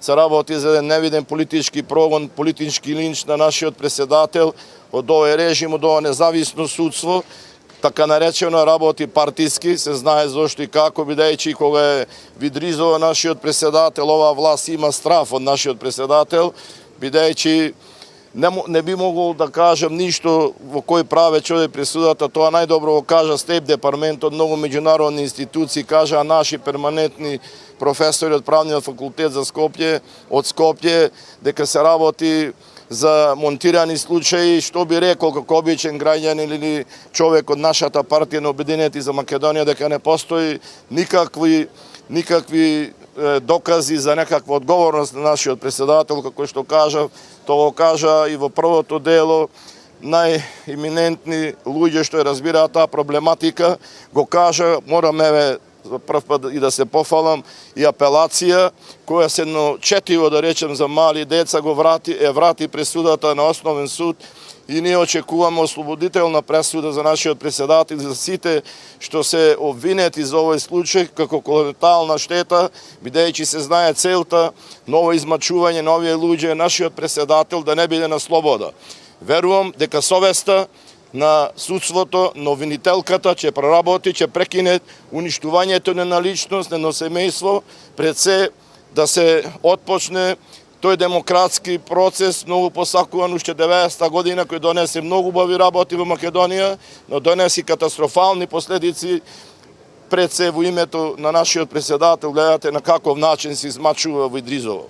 се работи за еден невиден политички прогон, политички линч на нашиот председател од овој режим, од ова независно судство, така наречено работи партиски, се знае зошто и како, бидејќи кога е видризува нашиот председател, оваа власт има страф од нашиот председател, бидејќи не би могол да кажам ништо во кој праве човек пресудата, тоа најдобро го кажа Стейт департаментот, многу меѓународни институции кажа, наши перманентни професори од правниот факултет за Скопје, од Скопје, дека се работи за монтирани случаи, што би рекол како обичен граѓанин или човек од нашата партија на Обединети за Македонија, дека не постои никакви докази за некаква одговорност на нашиот председател, како што кажав, тоа го кажа и во првото дело, најиминентни луѓе што разбираат таа проблематика, го кажа, мораме за прв пат и да се пофалам, и апелација, која се едно четиво, да речем, за мали деца го врати пресудата на основен суд, и ние очекуваме ослободителна пресуда за нашиот председател и за сите што се обвинети за овој случај како колатерална штета, бидејќи се знае целта ново измачување на овие луѓе, нашиот председател да не биде на слобода. Верувам дека совеста на судството, на обвинителката ќе проработи, ќе прекине уништувањето на личност, на семејство, пред се да се отпочне тој демократски процес, многу посакуван уште 90-та година, кој донесе многу убави работи во Македонија, но донеси катастрофални последици пред се во името на нашиот председател. Гледате на каков начин се измачува во Идризово.